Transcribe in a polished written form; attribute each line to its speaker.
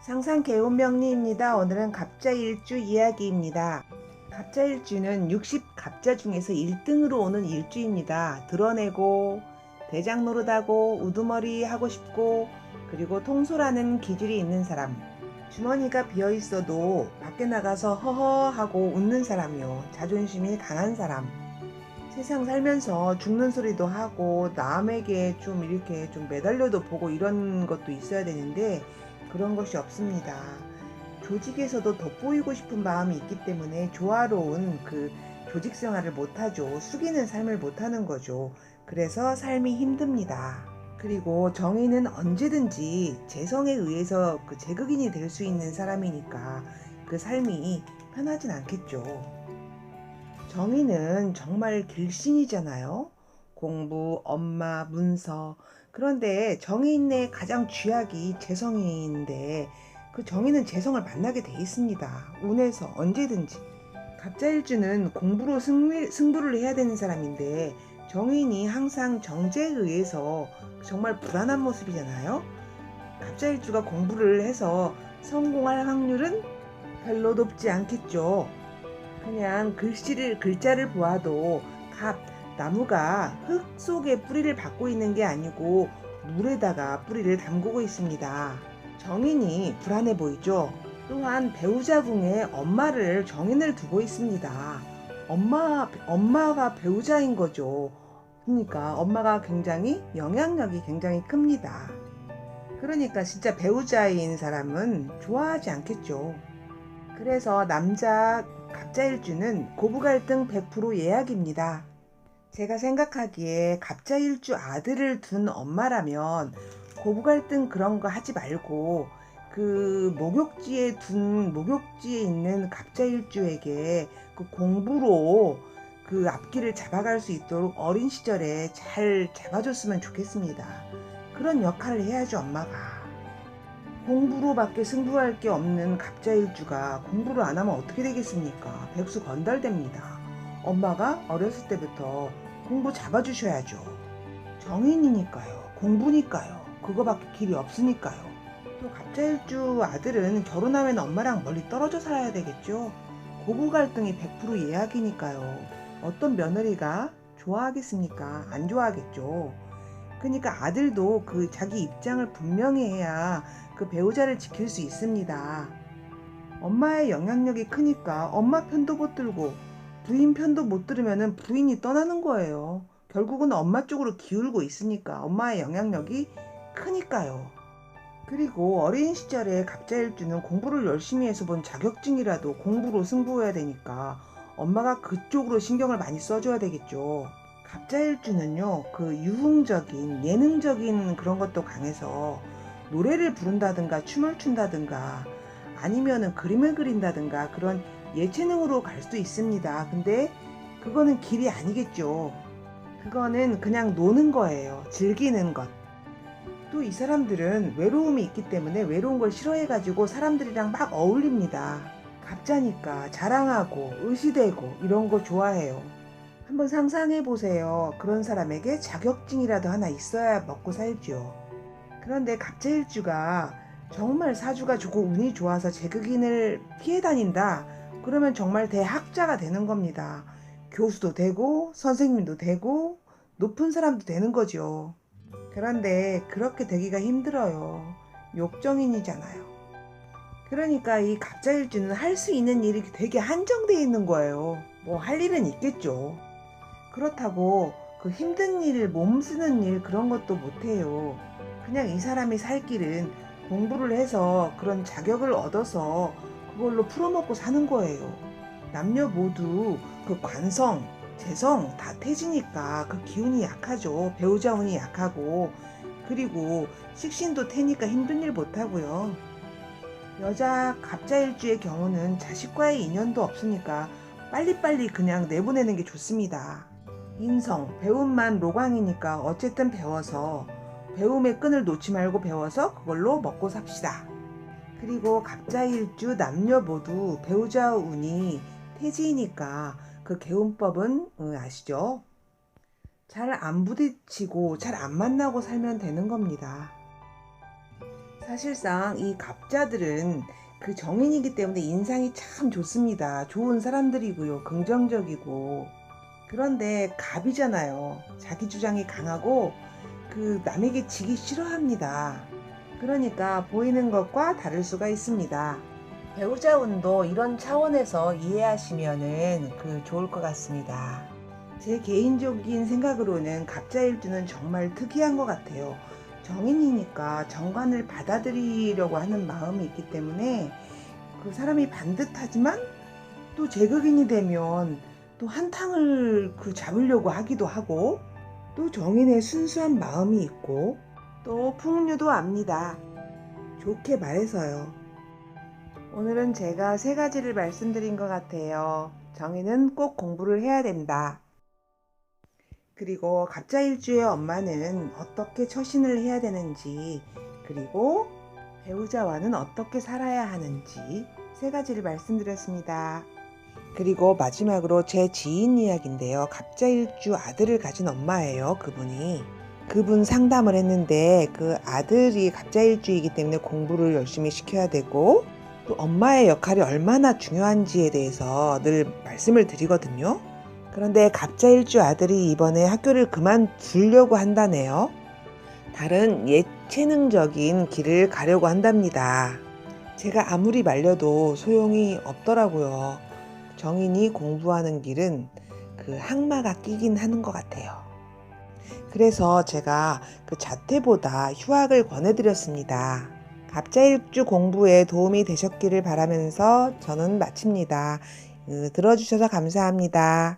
Speaker 1: 상상 개운명리입니다. 오늘은 갑자일주 이야기입니다. 갑자일주는 60갑자 중에서 1등으로 오는 일주입니다. 드러내고 대장 노릇하고 우두머리 하고 싶고 그리고 통솔하는 기질이 있는 사람, 주머니가 비어있어도 밖에 나가서 허허하고 웃는 사람이요. 자존심이 강한 사람, 세상 살면서 죽는 소리도 하고 남에게 좀 이렇게 좀 매달려도 보고 이런 것도 있어야 되는데 그런 것이 없습니다. 조직에서도 돋보이고 싶은 마음이 있기 때문에 조화로운 그 조직 생활을 못하죠. 숙이는 삶을 못하는 거죠. 그래서 삶이 힘듭니다. 그리고 정의는 언제든지 재성에 의해서 그 제극인이 될 수 있는 사람이니까 그 삶이 편하진 않겠죠. 정의는 정말 길신이잖아요. 공부, 엄마, 문서. 그런데 정의인의 가장 쥐약이 재성인데 그 정의는 재성을 만나게 돼 있습니다. 운에서 언제든지. 갑자일주는 공부로 승부를 해야 되는 사람인데 정의인이 항상 정제에 의해서 정말 불안한 모습이잖아요. 갑자일주가 공부를 해서 성공할 확률은 별로 높지 않겠죠. 그냥 글자를 보아도 나무가 흙 속에 뿌리를 받고 있는 게 아니고 물에다가 뿌리를 담그고 있습니다. 정인이 불안해 보이죠? 또한 배우자궁에 엄마를 정인을 두고 있습니다. 엄마가 배우자인 거죠. 그러니까 엄마가 영향력이 굉장히 큽니다. 그러니까 진짜 배우자인 사람은 좋아하지 않겠죠. 그래서 남자 갑자일주는 고부갈등 100% 예약입니다. 제가 생각하기에 갑자일주 아들을 둔 엄마라면 고부갈등 그런 거 하지 말고 그 목욕지에 있는 갑자일주에게 그 공부로 그 앞길을 잡아갈 수 있도록 어린 시절에 잘 잡아줬으면 좋겠습니다. 그런 역할을 해야죠, 엄마가. 공부로밖에 승부할 게 없는 갑자일주가 공부를 안 하면 어떻게 되겠습니까? 백수 건달됩니다. 엄마가 어렸을 때부터 공부 잡아주셔야죠. 정인이니까요. 공부니까요. 그거밖에 길이 없으니까요. 또 갑자일주 아들은 결혼하면 엄마랑 멀리 떨어져 살아야 되겠죠. 고부 갈등이 100% 예약이니까요. 어떤 며느리가 좋아하겠습니까? 안 좋아하겠죠. 그러니까 아들도 그 자기 입장을 분명히 해야 그 배우자를 지킬 수 있습니다. 엄마의 영향력이 크니까 엄마 편도 못 들고 부인 편도 못 들으면 부인이 떠나는 거예요. 결국은 엄마 쪽으로 기울고 있으니까 엄마의 영향력이 크니까요. 그리고 어린 시절에 갑자일주는 공부를 열심히 해서 본 자격증이라도 공부로 승부해야 되니까 엄마가 그쪽으로 신경을 많이 써줘야 되겠죠. 갑자일주는요, 그 유흥적인, 예능적인 그런 것도 강해서 노래를 부른다든가 춤을 춘다든가 아니면은 그림을 그린다든가 그런 예체능으로 갈 수도 있습니다. 근데 그거는 길이 아니겠죠. 그거는 그냥 노는 거예요. 즐기는 것. 또 이 사람들은 외로움이 있기 때문에 외로운 걸 싫어해가지고 사람들이랑 막 어울립니다. 갑자니까 자랑하고 의시되고 이런 거 좋아해요. 한번 상상해 보세요. 그런 사람에게 자격증이라도 하나 있어야 먹고 살죠. 그런데 갑자일주가 정말 사주가 좋고 운이 좋아서 제극인을 피해 다닌다. 그러면 정말 대학자가 되는 겁니다. 교수도 되고 선생님도 되고 높은 사람도 되는 거죠. 그런데 그렇게 되기가 힘들어요. 욕정인이잖아요. 그러니까 이 갑자일주는 할 수 있는 일이 되게 한정되어 있는 거예요. 뭐 할 일은 있겠죠. 그렇다고 그 힘든 일, 몸 쓰는 일 그런 것도 못해요. 그냥 이 사람이 살 길은 공부를 해서 그런 자격을 얻어서 그걸로 풀어먹고 사는 거예요. 남녀 모두 그 관성, 재성 다 태지니까 그 기운이 약하죠. 배우자 운이 약하고 그리고 식신도 태니까 힘든 일 못하고요. 여자 갑자일주의 경우는 자식과의 인연도 없으니까 빨리빨리 그냥 내보내는 게 좋습니다. 인성, 배움만 로광이니까 어쨌든 배워서 배움의 끈을 놓지 말고 배워서 그걸로 먹고 삽시다. 그리고 갑자일주 남녀 모두 배우자 운이 태지이니까 그 개운법은 아시죠? 잘 안 부딪히고 잘 안 만나고 살면 되는 겁니다. 사실상 이 갑자들은 그 정인이기 때문에 인상이 참 좋습니다. 좋은 사람들이고요. 긍정적이고. 그런데 갑이잖아요. 자기 주장이 강하고 그 남에게 지기 싫어합니다. 그러니까 보이는 것과 다를 수가 있습니다. 배우자운도 이런 차원에서 이해하시면은 좋을 것 같습니다. 제 개인적인 생각으로는 갑자일주는 정말 특이한 것 같아요. 정인이니까 정관을 받아들이려고 하는 마음이 있기 때문에 그 사람이 반듯하지만 또 제극인이 되면 또 한탕을 잡으려고 하기도 하고 또 정인의 순수한 마음이 있고 또 풍류도 압니다. 좋게 말해서요. 오늘은 제가 3가지를 말씀드린 것 같아요. 정인은 꼭 공부를 해야 된다. 그리고 갑자일주의 엄마는 어떻게 처신을 해야 되는지, 그리고 배우자와는 어떻게 살아야 하는지 3가지를 말씀드렸습니다. 그리고 마지막으로 제 지인 이야기인데요. 갑자일주 아들을 가진 엄마예요. 그분 상담을 했는데 그 아들이 갑자일주이기 때문에 공부를 열심히 시켜야 되고 또 엄마의 역할이 얼마나 중요한지에 대해서 늘 말씀을 드리거든요. 그런데 갑자일주 아들이 이번에 학교를 그만두려고 한다네요. 다른 예체능적인 길을 가려고 한답니다. 제가 아무리 말려도 소용이 없더라고요. 정인이 공부하는 길은 항마가 끼긴 하는 것 같아요. 그래서 제가 자퇴보다 휴학을 권해드렸습니다. 갑자일주 공부에 도움이 되셨기를 바라면서 저는 마칩니다. 들어주셔서 감사합니다.